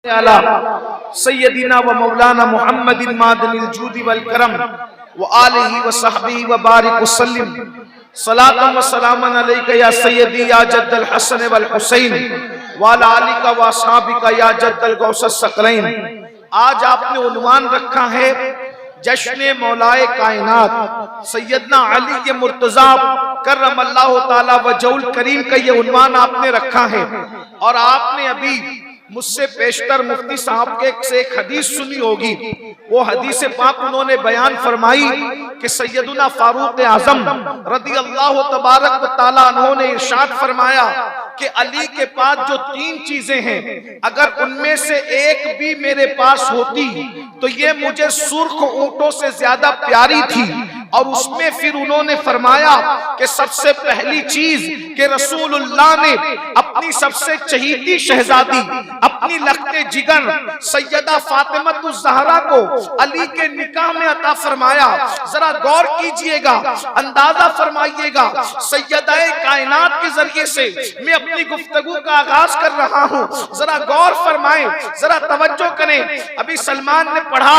सैयदीना व मौलाना मुहम्मदिन मादनिल जूदी वल करम व आलिहि व सहबिहि व बारिक वसल्लिम सलातन व सलामन अलैका या सैयदी या जद्दल हसन वल हुसैन व अला आलिका व असहाबिका या जद्दल गौसस सकलैन। आज आपने उन्वान रखा है जश्न मौलाए कायनात सैयदना अली मुर्तजा करमल्लाहु ताला वजहुल करीम का ये उन्वान आपने रखा है। और आपने अभी मुझसे पेशतर मुफ्ती साहब के से एक हदीस सुनी होगी। वो हदीस पाक उन्होंने बयान फरमाई कि सैयदुना फारूक आजम रदी अल्लाह तबारक व तआला अन्हु ने इरशाद फरमाया कि अली के पास जो तीन चीजें हैं, अगर उनमें से एक भी मेरे पास होती तो ये मुझे सुर्ख ऊंटों से ज्यादा प्यारी थी। और उसमें फिर उन्होंने फरमाया कि सबसे पहली चीज कि रसूलुल्लाह ने अपनी सबसे चहीती शहजादी, अपनी लखते जिगर सैयदा फातिमतुज़ ज़हरा को अली के निकाह में अता फरमाया। जरा गौर कीजिएगा, अंदाजा फरमाइएगा, सैयदाए कायनात के जरिए से मैं अपनी गुफ्तगू का आगाज कर रहा हूँ। जरा गौर फरमाएं, जरा तवज्जो करें। अभी सलमान ने पढ़ा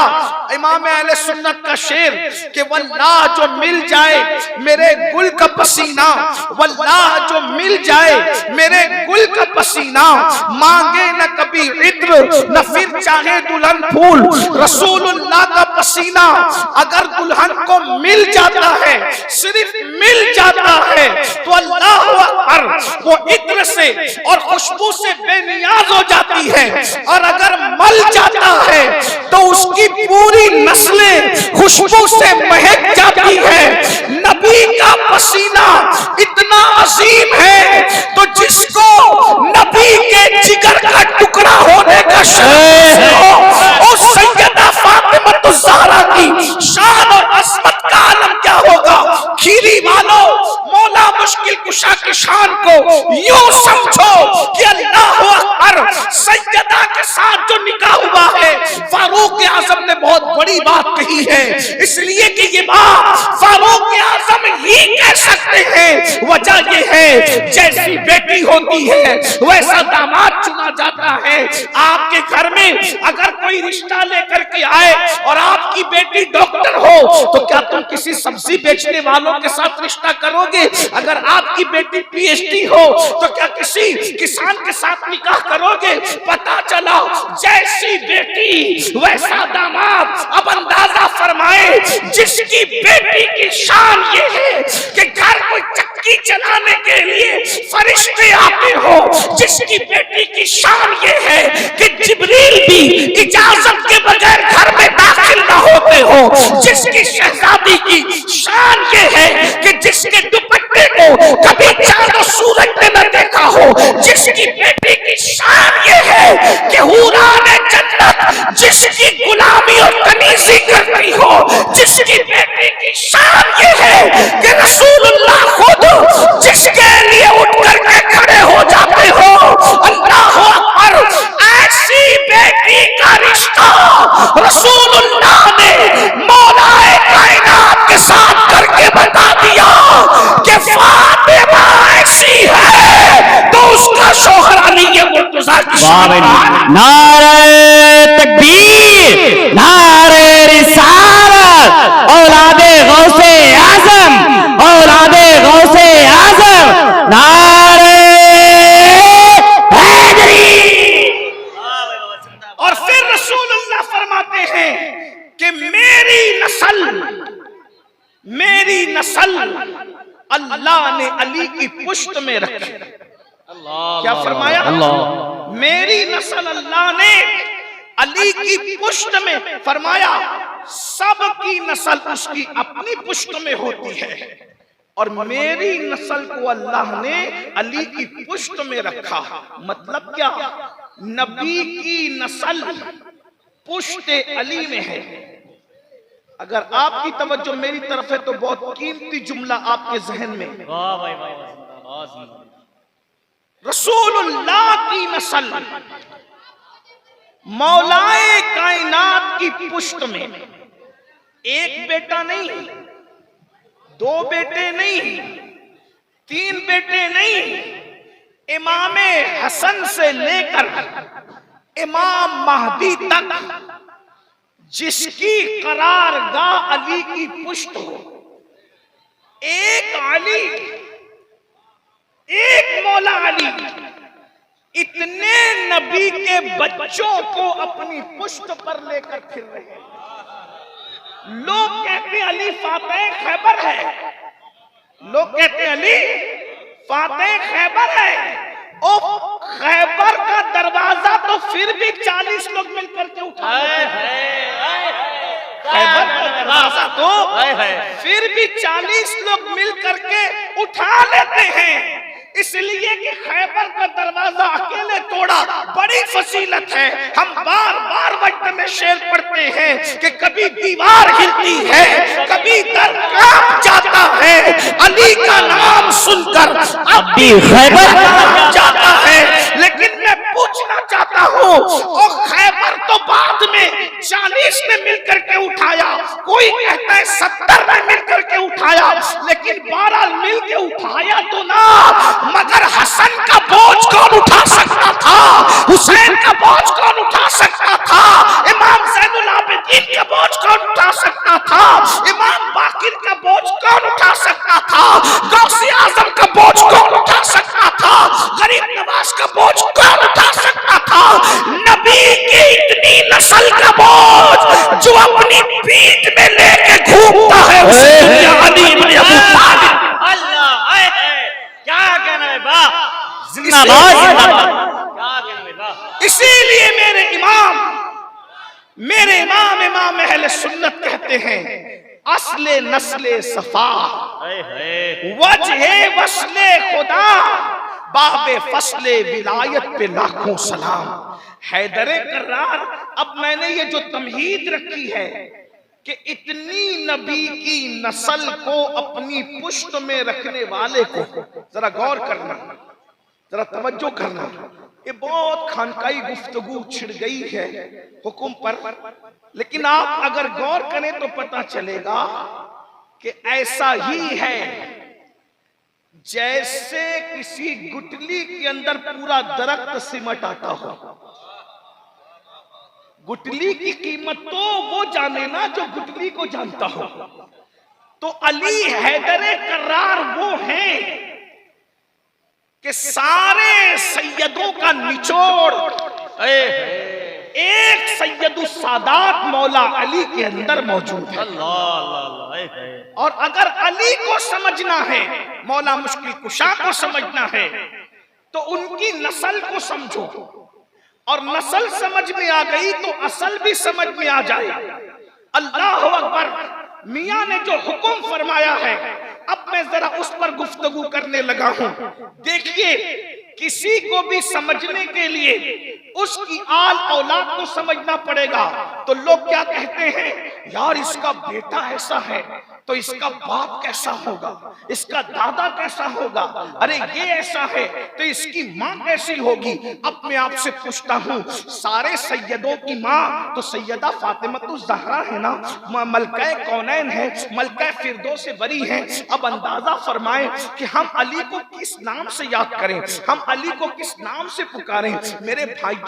इमाम अहले सुन्नत का शेर कि वल्लाह जो मिल जाए मेरे गुल का पसीना, वल्लाह जो मिल जाए मेरे गुल का पसीना, मांगे न कभी इत्र न फिर चाहे दुल्हन फूल। रसूलुल्लाह का पसीना अगर दुल्हन को मिल जाता है, सिर्फ मिल जाता है, तो अल्लाह अकबर वो इत्र से और खुशबू से बेनियाज हो जाती है। और अगर मल जाता है तो उसकी पूरी नस्लें खुशबू से महक जाती है। नबी का पसीना इतना अजीम है तो जिसको नबी के जिगर का टुकड़ा होने का शर्फ हो, उस सैयदा फातिमतुज़ ज़हरा की शान और अज़मत का आलम क्या होगा। खीरी वालों, मौला मुश्किल कुशा की शान को यूं समझो कि अल्लाह अकबर सैयदा के साथ जो निकाह हुआ है, फारूक आजम ने बहुत बड़ी बात कही है, इसलिए कि ये बात फारूक आजम ही कह सकते हैं। वजह ये है जैसी बेटी होती है वैसा दामाद चुना जाता है। आपके घर में अगर कोई रिश्ता लेकर के आए और आपकी बेटी डॉक्टर हो तो क्या तुम किसी सब्जी बेचने वालों के साथ रिश्ता करोगे? अगर आपकी बेटी पीएचडी हो तो क्या किसी किसान के साथ निकाह करोगे? पता चला जैसी बेटी वैसा दामाद। अब अंदाजा फरमाए जिसकी बेटी की शान ये है कि घर को चक्की चलाने के लिए फरिश्ते आते हो, जिसकी बेटी की शान ये है कि जिब्रील भी इजाजत के बगैर घर में दाखिल न होते हो, जिसकी शहजादी की शान ये है कि जिसके दुपट्टे को कभी चांद और सूरज ने न देखा हो, जिसकी बेटी की शान ये है कि हुराने जन्नत जिसकी गुलामी और कनीज़ी करती हो, जिसकी बेटी की शान ये है कि रसूलुल्लाह खुद जिसके लिए उठ करके खड़े हो जाते हो। अल्लाह अकबर, ऐसी बेटी का रिश्ता रसूलुल्लाह ने मौलाए कायनात के साथ करके बता दिया कि फातिमा ऐसी है तो उसका शौहर अली मुर्तजा की शान। नारे तकबीर, नारे रिसालत, औलादे गौसे आजम, औलादे गौसे आजम, नारे हैदरी। और फिर रसूलुल्लाह फरमाते हैं कि मेरी नस्ल अल्लाह ने अली की पुश्त में रखी। क्या फरमाया? मेरी नस्ल अल्लाह ने अली की पुश्त में फरमाया। सबकी नस्ल उसकी अपनी पुश्त में होती है और मेरी नस्ल को अल्लाह ने अली की पुश्त में रखा। मतलब क्या? नबी की नस्ल पुश्त अली में है। अगर आपकी तवज्जो मेरी तरफ है तो बहुत कीमती जुमला आपके जहन में। रसूलुल्लाह की नस्ल मौलाए कायनात की पुश्त में, एक बेटा नहीं, दो बेटे नहीं, तीन बेटे नहीं, इमामे हसन से लेकर इमाम महदी तक जिसकी करारगाह अली की पुष्ट हो, एक अली, एक मौला अली इतने नबी के बच्चों को अपनी पुष्ट पर लेकर फिर रहे हैं। लोग कहते हैं अली फातेह खैबर है, लोग कहते हैं अली फातेह खैबर है। ओ खैबर का दरवाजा तो फिर भी 40 लोग मिलकर के उठाए हैं। खैबर का दरवाजा तो फिर भी 40 लोग मिलकर के उठा लेते हैं, इसलिए कि खैबर का दरवाजा अकेले तोड़ा बड़ी फजीलत है। हम बार बार वक्त में शेर पढ़ते हैं कि कभी दीवार हिलती है, कभी दर कांप जाता है, अली का नाम सुनकर अब भी खैबर कांप जाता है। लेकिन मैं पूछना चाहता हूँ, और खैबर तो बाद में 40 ने मिलकर के उठाया, कोई कहता है 70 ने मिलकर के उठाया, लेकिन 12 मिल के उठाया तो ना, मगर हसन का बोझ कौन उठा सकता था, हुसैन का बोझ कौन उठा सकता था, इमाम ज़ैनुल आबिदीन का बोझ कौन उठा सकता था, इमाम बाकिर का बोझ कौन उठा सकता था, गौसे आजम का बोझ कौन उठा सकता था, गरीब नवाज का बोझ कौन उठा सकता था। नबी की इतनी नस्ल का बोझ जो अपनी पीठ में लेके घूमता है, उसे दुनिया अली इब्न अबू तालिब। इसीलिए मेरे इमाम अहले सुन्नत कहते हैं, असले नस्ले सफा वजहे वस्ले खुदा बाबे फसले विलायत पे लाखों सलाम। हैदरे कर्रार, अब मैंने ये जो तमहीद रखी है कि इतनी नबी की नस्ल को अपनी पुष्ट में रखने वाले को जरा गौर करना, जरा तवज्जो करना। ये बहुत खानकाई गुफ्तगू छिड़ गई है हुक्म पर, लेकिन आप अगर गौर करें तो पता चलेगा कि ऐसा ही है जैसे किसी गुटली के अंदर पूरा दरख्त सिमट आता हो। गुटली की कीमत तो वो जाने ना जो गुटली को जानता हो। तो अली हैदरे कर्रार वो हैं कि सारे सैयदों का निचोड़ एक सैयदुस सादात मौला अली के अंदर मौजूद है। और अगर अली को समझना है, मौला मुश्किल कुशा को समझना है, तो उनकी नस्ल को समझो, और नस्ल समझ में आ गई तो असल भी समझ में आ जाए। अल्लाह अकबर। मियां ने जो हुक्म फरमाया है, अब मैं जरा उस पर गुफ्तगू करने लगा हूं। देखिए, किसी को भी समझने के लिए उसकी आल औलाद को समझना पड़ेगा। तो लोग क्या कहते हैं, यार इसका बेटा ऐसा है तो इसका बाप कैसा होगा, इसका दादा कैसा होगा, अरे ये ऐसा है तो इसकी माँ कैसी होगी। अब मैं आपसे पूछता हूँ, सारे सैयदों की माँ तो सैयदा फातिमतुज़ ज़हरा है ना, मलका कौनैन है, मलका फिरदौस बरी है। अब अंदाजा फरमाएं कि हम अली को किस नाम से याद करें, हम अली को किस नाम से पुकारें। मेरे भाइयों,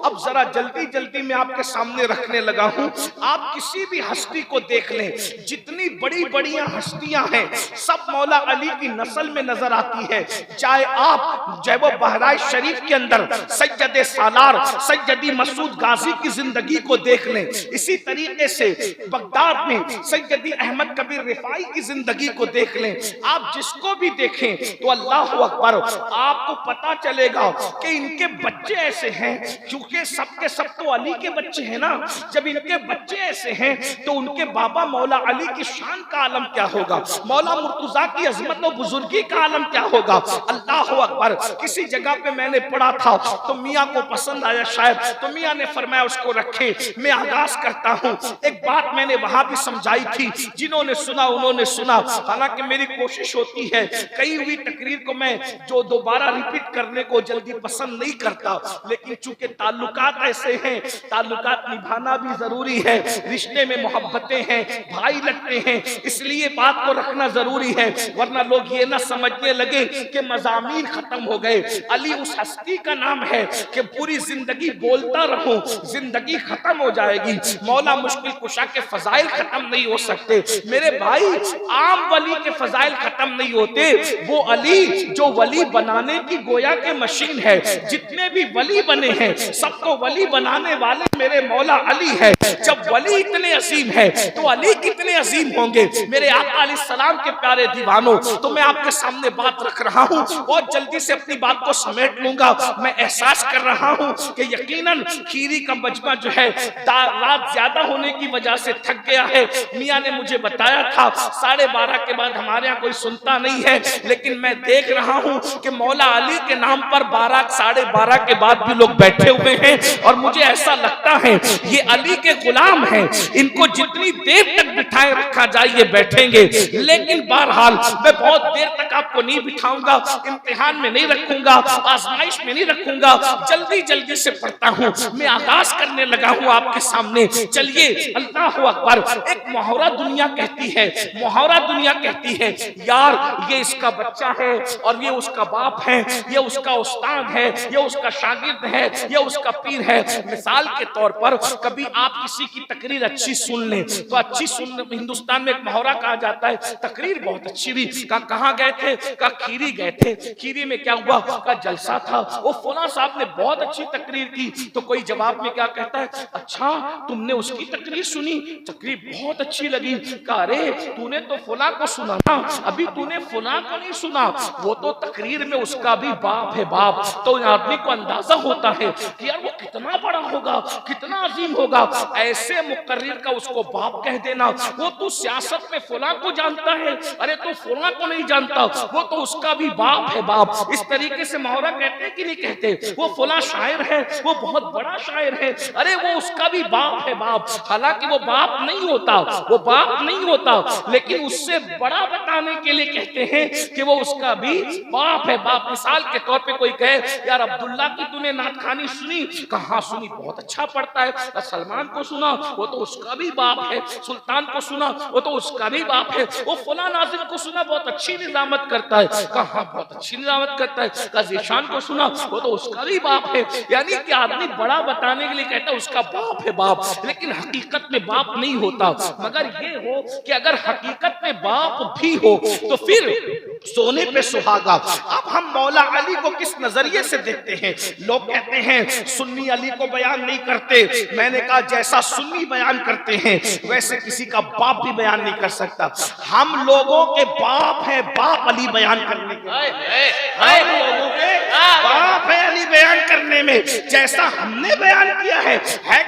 अब जरा जल्दी जल्दी मैं आपके सामने रखने लगा हूँ। आप किसी भी हस्ती को देख लें, जितनी बड़ी बढ़िया हस्तियां हैं सब मौला अली की नस्ल में नजर आती है। चाहे आप जैब बहराइच शरीफ के अंदर सैयद सालार सैयदी मसूद गाजी की जिंदगी को देख लें, इसी तरीके से बगदाद में सैयदी अहमद कबीर रिफाई की जिंदगी को देख लें। आप जिसको भी देखें तो अल्लाह अकबर, आपको पता चलेगा कि इनके बच्चे ऐसे हैं, क्योंकि सबके सब तो अली के बच्चे हैं ना। जब इनके बच्चे ऐसे हैं तो उनके बाबा मौला अली की शान का आलम क्या होगा, मौला मुर्तजा की अजमत और बुजुर्गी का आलम क्या होगा। अल्लाह अकबर। किसी जगह पे मैंने पढ़ा था तो मियाँ को पसंद आया शायद, तो मियाँ ने फरमाया उसको रखे। मैं आगाज करता हूँ। एक बात मैंने वहां भी समझाई थी, जिन्होंने सुना उन्होंने सुना। हालांकि मेरी कोशिश होती है कई हुई तकरीर को मैं जो दोबारा रिपीट करने को जल्दी पसंद नहीं करता, लेकिन चूंकि ताल्लुकात ऐसे हैं, ताल्लुकात निभाना भी जरूरी है, रिश्ते में मोहब्बतें हैं, भाई लगते हैं, इसलिए बात को रखना जरूरी है, वरना लोग ये ना समझने लगे कि मज़ामीन खत्म हो गए। अली उस हस्ती का नाम है कि पूरी जिंदगी बोलता रहूं, जिंदगी खत्म हो जाएगी। मौला मुश्किल कुशा के फजाइल खत्म नहीं हो सकते मेरे भाई, आम वली के फजाइल खत्म नहीं होते। वो अली जो वली बनाने की गोया के मशीन है, जितने भी वली बने हैं सबको वली बनाने वाले मेरे मौला अली है। जब वली इतने अजीम है तो अली कितने अजीम होंगे। मेरे आका अलैहिस्सलाम के प्यारे दीवानों, तो मैं आपके सामने बात रख रहा हूँ, बहुत जल्दी से अपनी बात को समेट लूंगा। मैं एहसास कर रहा हूँ कि यकीनन खीरी का मजमा जो है रात ज्यादा होने की वजह से थक गया है। मियाँ ने मुझे बताया था 12:30 के बाद हमारे यहाँ कोई सुनता नहीं है, लेकिन मैं देख रहा हूँ कि मौला अली के नाम पर 12 साढ़े 12 के बाद भी लोग बैठे हुए हैं, और मुझे ऐसा लगता है ये अली के गुलाम हैं, इनको जितनी देर तक बिठाए रखा जाए ये बैठेंगे। लेकिन बहरहाल मैं बहुत देर तक आपको नहीं बिठाऊंगा, इम्तिहान में नहीं रखूंगा, आजमाइश में नहीं रखूंगा, जल्दी जल्दी से पढ़ता हूँ। मैं आगाज करने लगा हूँ आपके सामने। चलिए, अल्लाह अकबर। एक मुहावरा दुनिया कहती है, मुहावरा दुनिया कहती है, यार ये इसका बच्चा है और ये उसका बाप है, ये उसका उस्ताद है, ये उसका शागिर्द है, ये उसका पीर है। मिसाल के तौर पर कभी आप किसी की तकरीर अच्छी सुन लें तो अच्छी सुन, हिंदुस्तान में एक मुहावरा कहा जाता है, तकरीर बहुत अच्छी हुई। कहाँ गए थे? कहा खीरी गए थे। खीरी में क्या हुआ? का जलसा था, वो फलां साहब ने बहुत अच्छी तकरीर की। तो कोई जवाब में क्या कहता है, अच्छा तुमने उसकी तकरीर सुनी, तकरीर बहुत अच्छी लगी। कहा अरे तूने तो फलां को सुना ना, अभी तूने फलां को नहीं सुना, वो तो तकरीर में उसका भी बाप है बाप। तो आदमी को अंदाजा होता है कि यार वो कितना बड़ा होगा, कितना अजीम होगा। ऐसे मुकर्रिर का उसको बाप कह देना, वो तो सियासत में फलां को जानता है, अरे तो फलां को नहीं जानता, वो तो उसका भी बाप है बाप। इस तरीके से मुहावरा कहते हैं कि नहीं कहते? वो फलां शायर है, वो बहुत बड़ा शायर है, अरे वो उसका भी बाप है बाप। हालांकि वो बाप नहीं होता, वो बाप नहीं होता, लेकिन उससे बड़ा बताने के लिए कहते हैं कि वो उसका भी बाप है बाप। मिसाल के तौर पे कोई कहे यार अब्दुल्ला की तूने नात खानी सुनी? कहाँ सुनी, बहुत अच्छा पढ़ता है। सलमान को सुना, वो तो उसका भी बाप है। सुल्तान को सुना, वो तो उसका भी बाप है। वो फलां नाज़िम को सुना, बहुत अच्छी निजामत करता है। कहाँ बहुत अच्छी निजामत करता है। ज़ीशान को सुना, वो तो उसका भी बाप है। यानी कि आदमी बड़ा बताने के लिए कहता है उसका बाप है बाप, लेकिन हकीकत में बाप नहीं होता। मगर ये हो कि अगर हकीकत में बाप भी हो तो फिर सोने पे सुहागा। अब हम मौला अली को किस नजरिए से देखते हैं? लोग कहते हैं सुन्नी अली को बयान नहीं करते। मैंने कहा जैसा सुन्नी बयान करते हैं वैसे किसी का बाप भी बयान नहीं कर सकता। हम लोगों के बाप है बाप अली बयान करने के, हम लोगों के बाप है अली बयान करने में। जैसा हमने बयान किया है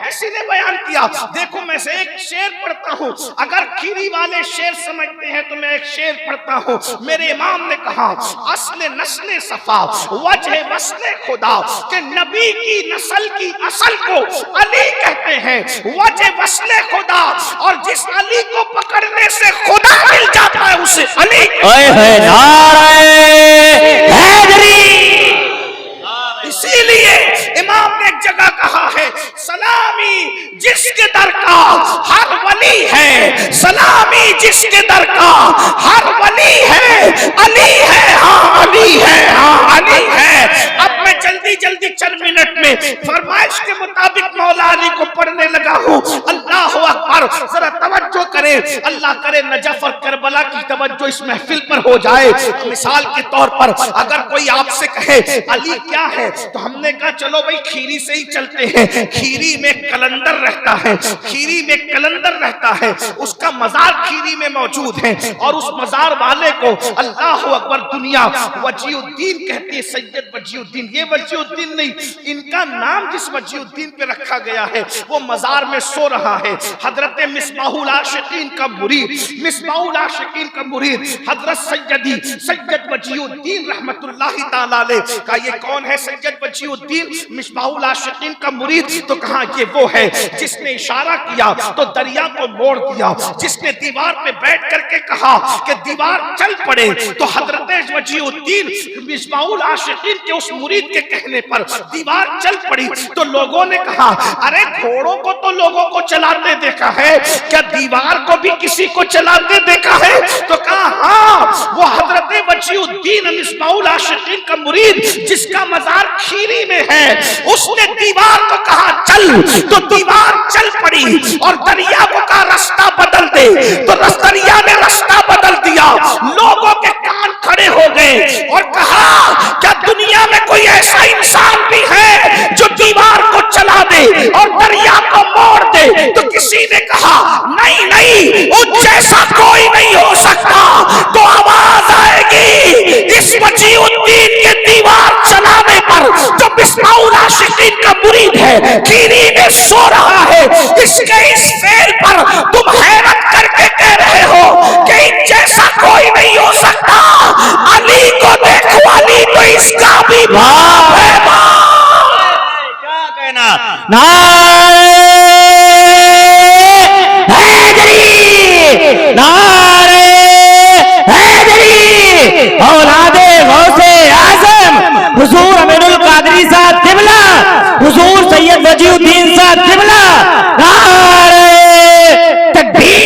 किसी ने बयान किया। देखो मैं से एक शेर पढ़ता हूँ, अगर खीरी वाले शेर समझते हैं तो मैं एक शेर पढ़ता हूँ। मेरे इमाम ने कहा असले नस्ले सफा वजह वस्ले खुदा, के नबी की नस्ल की असल को अली कहते हैं, वजह वस्ले खुदा। और जिस अली को पकड़ने से खुदा मिल जाता है उसे अली। इसीलिए इमाम ने एक जगह कहा है सलामी जिसके दर का हर वली है, सलामी जिसके दर का हर वली है, अली है हाँ अली है हाँ अली है। अब मैं जल्दी जल्दी चंद मिनट में फरमाइश के मुताबिक मौला अली को पढ़ने लगा हूँ। अल्लाह अकबर, जरा तवज्जो करें, अल्लाह करे नजफ और करबला की तवज्जो इस महफिल पर हो जाए। मिसाल के तौर पर अगर कोई आपसे कहे अली क्या है तो हमने कहा चलो भाई खीरी से ही चलते हैं। खीरी में कलंदर रहता है, खीरी में कलंदर रहता है, उसका मजार खीरी में मौजूद है, और उस मजार वाले को अल्लाह अकबर दुनिया वजीउद्दीन कहती है, सैयद वजीउद्दीन। ये वजीउद्दीन नहीं, इनका नाम जिस वजीउद्दीन पे रखा गया है वो मजार में सो रहा है। हजरत मिसबाहुल आशिकीन का मुरीद, मिसबाहुल आशिकीन का मुरीद हजरत सैयदी सैयद वजीउद्दीन रहमतुल्लाहि ताला अलैह का। ये कौन है सैयद वजीउद्दीन मिसबाहुल आशिकीन का मुरीद? तो कहा ये वो है जिसने इशारा किया तो दरिया को मोड़ दिया, जिसने दीवार पे बैठ करके कहा कि दीवार चल पड़े, तो हजरत वजीउद्दीन मिसबाहुल आशिकीन के उस मुरीद के कहने पर दीवार चल पड़ी। तो लोगों ने कहा अरे घोड़ों को तो लोगों को चलाते देखा है, क्या दीवार को भी किसी को चलाते देखा है? तो कहा हाँ, वो हजरत वजीउद्दीन मिसबाहुल आशिकीन का मुरीद जिसका मजार खीरी में है, उसने दीवार को कहा चल, तो दीवार चल पड़ी। और दरिया को कहा रास्ता बदल दे, तो दरिया ने रास्ता बदल दिया। लोगों के कान खड़े हो गए और कहा क्या दुनिया में कोई ऐसा इंसान भी है जो दीवार को चला दे और दरिया को मोड़ दे? तो किसी ने कहा नहीं नहीं, उस जैसा कोई नहीं हो सकता। तो आवाज आएगी इस वजीउद्दीन के दीवार चलाने पर जो मिसबाहुल आशिकीन का मुरीद है, खीरी में सो रहा है, इसके इस फेल पर तुम हैरत करके कह रहे हो कि जैसा कोई नहीं हो सकता। अली को देखो, अली तो इसका भी बाप है। क्या कहना? नारे हैदरी, नारे हैदरी, औलादे गौसे आजम हुजूर अमीरुल कादरी साहब किबला, हुजूर सैयद वजीउद्दीन साहब किबला, नारे तकबीर।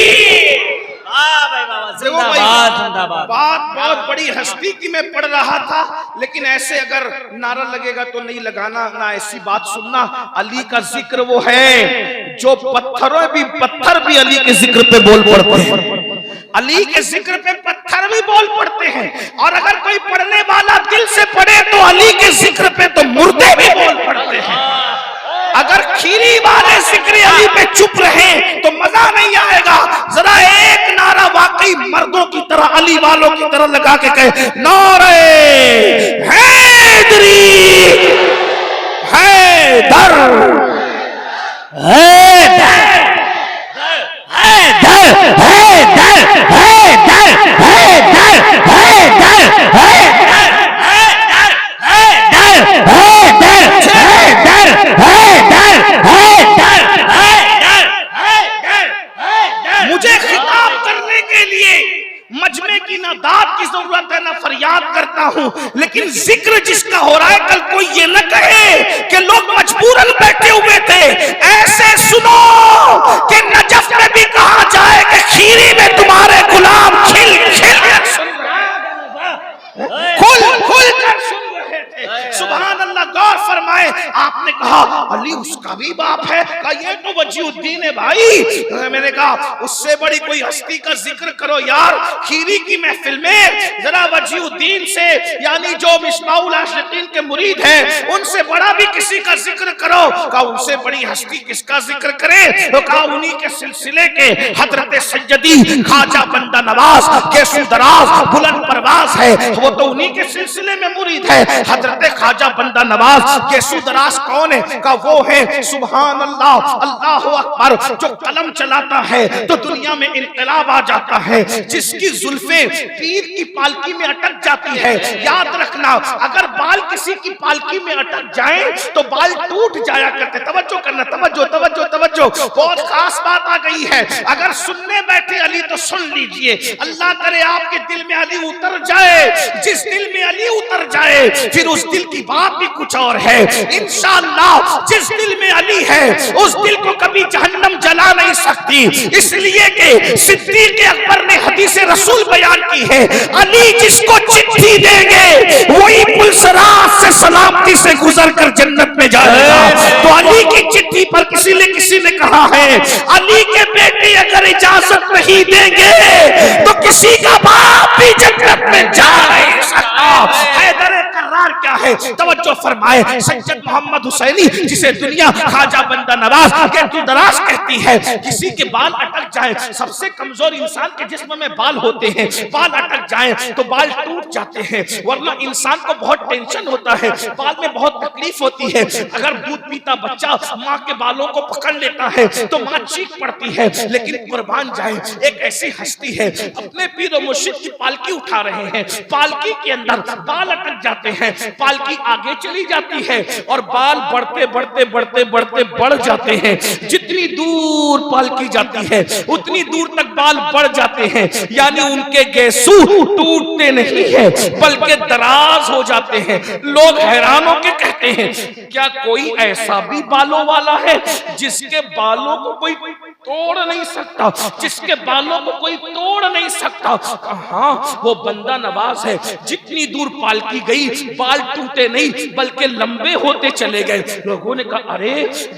बात बहुत बड़ी हस्ती की मैं पढ़ रहा था, लेकिन ऐसे अगर नारा लगेगा तो नहीं लगाना, ना ऐसी बात सुनना। अली का जिक्र वो है जो पत्थर भी अली के जिक्र पे बोल पड़ते हैं। अली के जिक्र पे पत्थर भी बोल पड़ते हैं, और अगर कोई पढ़ने वाला दिल से पढ़े तो अली के जिक्र पे तो मुर्दे भी बोल पड़ते हैं। अगर खीरी वाले जिक्र अली पे चुप रहे तो मजा नहीं आएगा। जरा एक नारा वाकई मर्दों की तरह, अली वालों की तरह लगा के कहे नारे हैदरी, हैदर, हैदर, हैदर, हैदर, हैदर, हैदर, मुझे खिताब करने के लिए मजमे की ना दाद की जरूरत है ना फरियाद करता हूं, लेकिन जिक्र जिसका हो रहा है कल कोई ये न कहे कि लोग मजबूरन बैठे हुए थे। ऐसे सुनो कि नजफ में भी कहा जाए कि खीरी में तुम्हारे गुलाम खिल खिल खुल खुल कर सुन रहे थे। सुभान अल्लाह, गौर फरमाए। आपने कहा अली उसका भी बाप है, कहा ये तो वजीउद्दीन है भाई। मैंने कहा उससे बड़ी कोई हस्ती का जिक्र करो यार। खीरी की महफिल में जरा वजीउद्दीन से, यानी जो मिसबाहुल आशिकीन के मुरीद हैं, उनसे बड़ा भी किसी का जिक्र करो। कहा उनसे बड़ी हस्ती किसका जिक्र करें? तो कहा उन्हीं के सिलसिले के हजरत सैयदी ख्वाजा बंदा नवाज केसू दराज बुलंद परवाज है, वो तो उन्हीं के सिलसिले में मुरीद है। हजरत ख्वाजा बंदा नवाज केसू दराज कौन है? का वो है सुभान अल्लाह, अल्लाहु अकबर, जो कलम चलाता है तो दुनिया में इनकलाब आ जाता है, जिसकी जुल्फे पीर की पालकी में अटक जाती है। याद रखना, अगर बाल किसी की पालकी में अटक जाए तो बाल टूट जाया करते। तवज्जो करना, तवज्जो तवज्जो तवज्जो, बहुत खास बात आ गई है। अगर सुनने बैठे अली तो सुन लीजिए। अल्लाह करे आपके दिल में अली उतर जाए। जिस दिल में अली उतर जाए फिर उस दिल की बात भी कुछ और है। इंशाअल्लाह जिस दिल में अली है उस दिल को कभी जहन्नम जला नहीं सकती, इसलिए कि सिद्दीक़ अकबर ने हदीस रसूल बयान की है, अली जिसको चिट्ठी देंगे वही पुलसरात से सलामती से गुजर कर जन्नत में जाएगा। तो अली की चिट्ठी पर किसी ने कहा है, अली के बेटे अगर इजाजत नहीं देंगे तो किसी का बाप भी जन्नत में जा नहीं सकता। हैदर करार क्या है? तवज्जो फरमाए। सैयद मोहम्मद हुसैनी, जिसे दुनिया ख्वाजा बंदा नवाज के दराज कहती है, किसी के बाल अटक जाए, सबसे कमजोर इंसान के जिस्म में बाल होते हैं, बाल अटक जाए तो बाल टूट जाते हैं, वरना इंसान को बहुत टेंशन होता है, बाल में बहुत तकलीफ होती है। अगर दूध पीता बच्चा माँ के बालों को पकड़ लेता है तो माँ चीख पड़ती है। लेकिन कुर्बान जाए, एक ऐसी हस्ती है, अपने पीर और मुर्शिद की पालकी उठा रहे हैं, पालकी के अंदर बाल अटक जाते हैं, पालकी आगे चली जाती है और बाल बढ़ते बढ़ते बढ़ते बढ़ते बढ़ जाते हैं। जितनी दूर पालकी जाती है उतनी दूर तक बाल बढ़ जाते हैं, यानी उनके गेसू टूटते नहीं है बल्कि दराज हो जाते हैं। लोग हैरान होकर कहते हैं क्या कोई ऐसा भी बालों वाला है जिसके बालों को कोई तोड़ नहीं सकता, जिसके बालों को कोई तोड़ नहीं सकता? हाँ, वो बंदा नवाज है। जितनी दूर पालकी गई बाल टूटे नहीं बल्कि लंबे होते चले गए। लोगों ने कहा अरे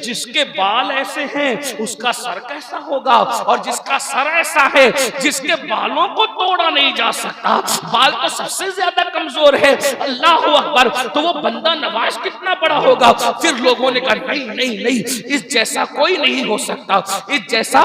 जिसके बाल ऐसे हैं उसका सर कैसा होगा, और जिसका सर ऐसा है जिसके बालों को तोड़ा नहीं जा सकता, बाल तो सबसे ज्यादा कमजोर है, अल्लाह अकबर, तो वो बंदा नवाज कितना बड़ा होगा? फिर लोगों ने कहा नहीं नहीं नहीं, इस जैसा कोई नहीं हो सकता, इस जैसा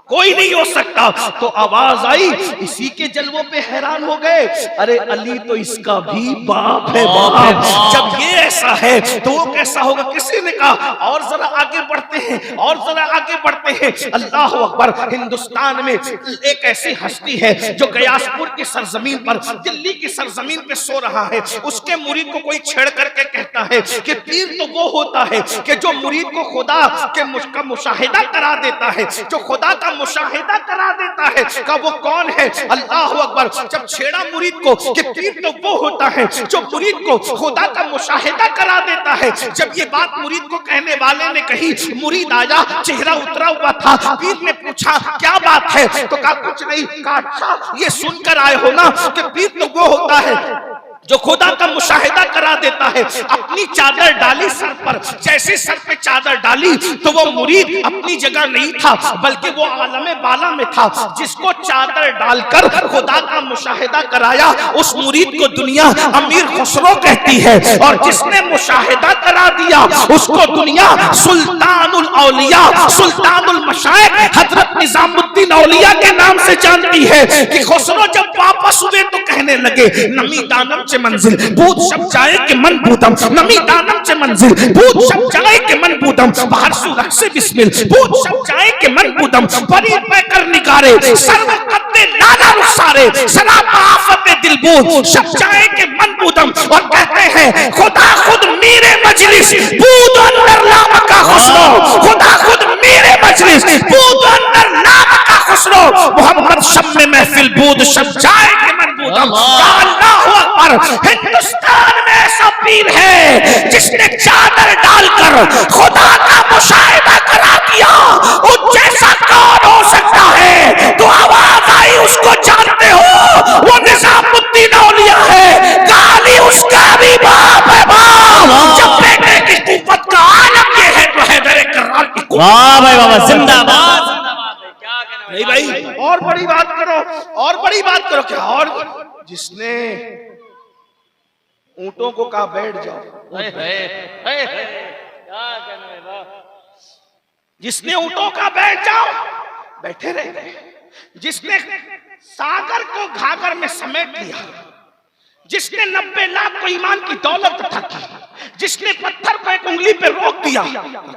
कोई नहीं हो सकता। तो आवाज आई, इसी के जलवों पे हैरान हो गए, अरे अली तो इसका भी बाप है बाप। जब ये ऐसा है तो वो कैसा होगा? किसी ने कहा और जरा आगे बढ़ते हैं और जरा आगे बढ़ते हैं। अल्लाह अकबर, हिंदुस्तान में एक ऐसी हस्ती है जो गयासपुर की सरजमीन पर, दिल्ली की सरजमीन पे सो रहा है। उसके मुरीद को कोई छेड़ करके कहता है कि पीर तो वो होता है कि जो मुरीद को खुदा के मुशाहिदा करा देता है, जो खुदा का मुशाहिदा करा देता है। का वो कौन है? अल्लाह अकबर। जब छेड़ा मुरीद को कि पीर तो वो होता है जो मुरीद को खुदा का मुशाहिदा करा देता है, जब ये बात मुरीद को कहने वाले ने कही, मुरीद आया, चेहरा उतरा हुआ था। पीर ने पूछा क्या बात है? तो कहा कुछ नहीं। कहा अच्छा ये सुनकर आए हो ना कि पीर तो वो होता है जो खुदा का मुशाहिदा करा देता है। अपनी चादर डाली सर पर, जैसे सर पे चादर डाली तो वो मुरीद अपनी जगह नहीं था बल्कि वो आलमे बाला में था। जिसको चादर डालकर खुदा का मुशाहिदा कराया उस मुरीद को दुनिया अमीर खुसरो कहती है, और जिसने मुशाहिदा करा दिया उसको दुनिया सुल्तानुल औलिया, सुल्तानुल मशाइख, हजरत निजामुद्दीन औलिया के नाम से जानती है। कि खुसरो जब वापस हुए तो कहने लगे नमी दानम मंजिल भूत शब जाए के मन भूतम, नमी दानम चे मंजिल भूत शब जाए के मन भूतम, बाहर सुरख से बिस्मिल भूत शब जाए के मन भूतम, परी पे कर निकारे सर्व कत्ते नाना रुसारे, सलाम आफत दिल भूत शब जाए के मन भूतम। और कहते हैं खुदा खुद मेरे मजलिस भूत अंदर नाम का खुसरो, खुदा खुद मेरे मजलिस भूत अंदर नाम का खुसरो, मोहम्मद शब में महफिल भूत शब जाए के मन भूतम। अल्लाहू अकबर। हिंदुस्तान में ऐसा पीर है जिसने चादर डालकर खुदा का मुशाहिदा करा दिया, उस जैसा कौन हो सकता है? तो आवाज आई, उसको जानते हो? वो निजामुद्दीन औलिया है, गाली उसका भी बाप है बाप। जब बेटे की कुव्वत का आलम ये है तो हैदर करार की कुव्वत। वाह भाई वाह, जिंदाबाद। नहीं भाई, और बड़ी बात करो, और बड़ी बात करो। क्या? और जिसने ऊंटों को कहा बैठ जाओ, जिसने ऊंटों का बैठ जाओ बैठे रह गए, जिसने सागर को घाघर में समेट लिया, जिसने 90 लाख को ईमान की दौलत इकट्ठा की, जिसने पत्थर को एक उंगली पे रोक दिया,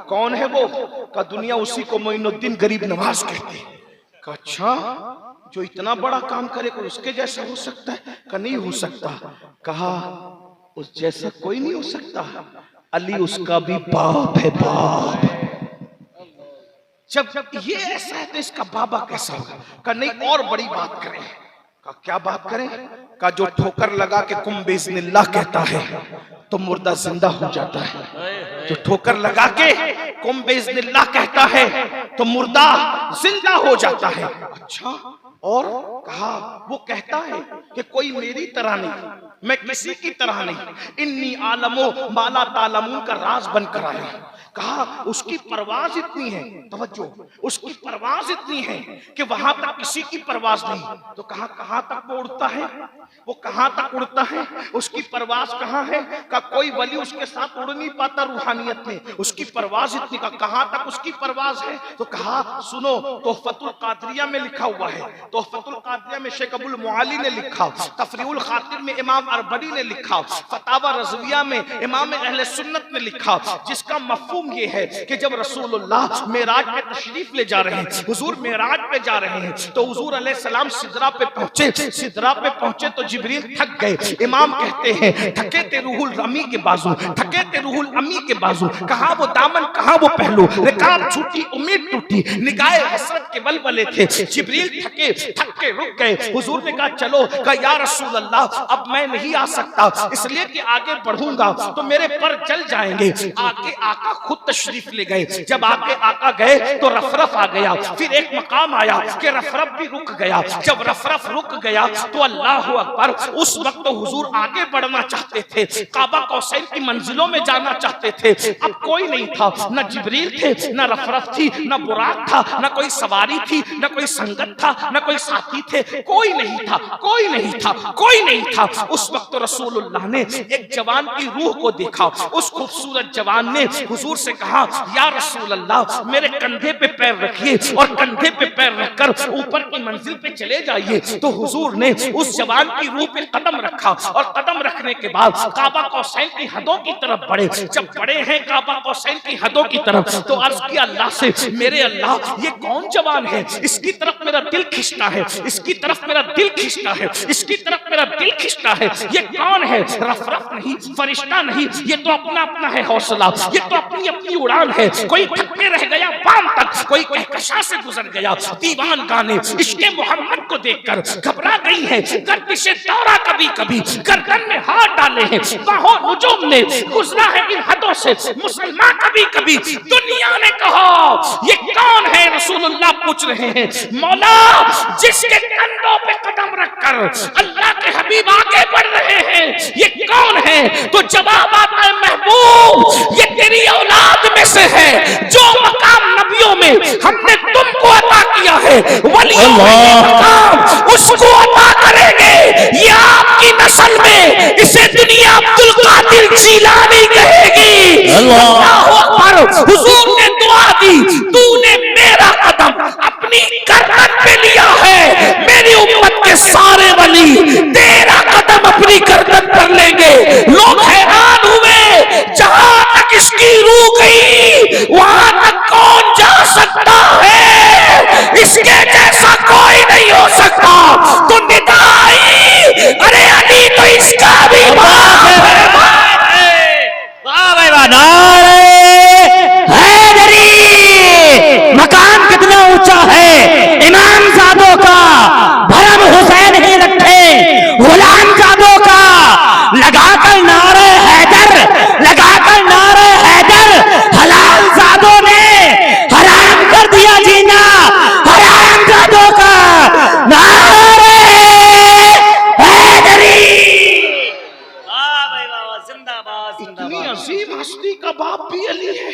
कौन है वो? का दुनिया उसी को मोइनुद्दीन गरीब नवाज कहते हैं। अच्छा, जो इतना बड़ा काम करे कोई उसके जैसा हो सकता है? का नहीं हो सकता। कहा उस जैसा कोई नहीं हो सकता, अली उसका भी बाप है बाप। जब ये ऐसा है तो इसका बाबा कैसा होगा? का नहीं, और बड़ी बात करें। का क्या बात करें? का जो ठोकर लगा के कुम बिस्मिल्लाह कहता है तो मुर्दा जिंदा हो जाता है। जो ठोकर लगा के कुम बिस्मिल्लाह कहता है तो मुर्दा जिंदा हो जाता है। अच्छा, और कहा वो कहता है कि कोई मेरी तरह नहीं, मैं किसी की तरह नहीं, इन्नी आलमो माला तालमून का राज बनकर आया। कहा उसकी परवाज इतनी है, तवज्जो, उसकी परवाज इतनी है कि वहां तक किसी की परवाज नहीं। तो कहां तक वो उड़ता है? वो कहां तक उड़ता है? उसकी परवाज कहां है? का कोई वली उसके साथ उड़ नहीं पाता रूहानियत में, उसकी परवाज इतनी। का कहां तक उसकी परवाज है? तो कहा सुनो, तोहफतुल कादरिया में लिखा हुआ है, तोहफतुल कादरिया में शेख अबुल मुआली ने लिखा, तफरीउल खातिर में इमाम अरबरी ने लिखा, फतावा रज़विया में इमाम अहले सुन्नत ने लिखा, जिसका मफ़हूम मफहूम ये है कि जब रसूलुल्लाह मेराज पे तशरीफ ले जा रहे हैं, हुजूर मेराज पे जा रहे हैं, तो हुजूर अलैहिस्सलाम सिदरा पे पहुंचे। सिदरा पे पहुंचे तो जिब्रील थक गए। इमाम कहते हैं थके ते रूहुल अमी के बाजू, थके ते रूहुल अमी के बाजू, कहां वो दामन कहां वो पहलू, रिकाब छूटी उम्मीद टूटी, निगाहे हसरत के बलबले थे। जिब्रील थके थक के रुक गए। हुजूर ने कहा चलो, कहा या रसूल अल्लाह अब मैं नहीं आ सकता, इसलिए कि आगे बढ़ूंगा तो मेरे पर जल जाएंगे। आगे आका खुद तशरीफ ले गए। जब आगे आका गए तो रफरफ आ गया। फिर एक मकाम आया कि रफरफ भी रुक गया। जब रफरफ रुक गया तो अल्लाह अकबर, उस वक्त तो हुजूर आगे बढ़ना चाहते थे, काबा कौसैन की मंजिलों में जाना चाहते थे। अब कोई नहीं था, न जिब्रील थे, न रफरफ थी, न बुराक था, न कोई सवारी थी, न कोई संगत था, न कोई साथी थे, कोई नहीं था, कोई नहीं था, कोई नहीं था। उस वक्त तो रसूलुल्लाह ने एक जवान की रूह को देखा। उस खूबसूरत जवान ने हुजूर से कहा या रसूल अल्लाह मेरे कंधे पे पैर रखिए और कंधे पे पैर रखकर ऊपर की मंजिल पे चले जाइए। तो हुजूर ने उस जवान की रूह पे कदम रखा और कदम रखने के बाद काबा कौसैन की हदों की तरफ बढ़े। जब बढ़े हैं काबा कौसैन की हदों की तरफ तो अर्ज किया अल्लाह से, मेरे अल्लाह ये कौन जवान है, इसकी तरफ मेरा दिल खिंचता है, इसकी तरफ मेरा दिल खिंचता है, इसकी तरफ मेरा दिल खिंचता है। ये कौन है? रफ नहीं, फरिश्ता नहीं, ये तो अपना अपना है हौसला, ये तो अपनी अपनी उड़ान है। कोई थके रह गया बाम तक, कोई कहकशा से गुजर गया। दीवान गाने इश्क़े मोहम्मद को देखकर घबरा गई है गर्दिशे दौरा, कभी कभी गर्दन में हाथ डाले हैं बाहों नुजूम ने, गुजरा है इन हदों से मुसलमान कभी कभी। दुनिया ने कहा ये कौन है? रसूलुल्लाह पूछ रहे हैं, मौला जिसके कंधों पे कदम रखकर अल्लाह के हबीब आगे बढ़ रहे हैं, ये कौन है? तो जवाब आता है महबूब ये तेरी औलाद में से है, जो मकाम नबियों में हमने तुमको अता किया है, वलियों में मकाम उसको अता करेंगे। ये आपकी नस्ल में इसे दुनिया अब्दुल कादिर जीलानी कहेगी। अल्लाहु अकबर। हुजूर ने दुआ दी, तूने मेरा कदम अपनी गर्दन पे लिया है, मेरी उम्मत के सारे वली तेरा कदम अपनी गर्दन पर लेंगे। लोग हैरान हुए, जहां तक इसकी रूह गई वहां तक कौन जा सकता है, इसके जैसा कोई नहीं हो सकता। तो निदा आई, अरे अली तो इसका भी बाप है। वाह भाई वाह, नारे हैदरी। मकान कितना ऊंचा है इमाम सादों का, भरम हुसैन ही रखे गुलाम सादों का। लगाकर नारे हैदर, लगाकर नारे हैदर, हलाल सादों ने हराम कर दिया जीना हराम सादों का। नारे हैदरी। वाह भाई वाह, जिंदाबाद जिंदाबाद। इतनी अजीम हस्ती का बाप भी अली है।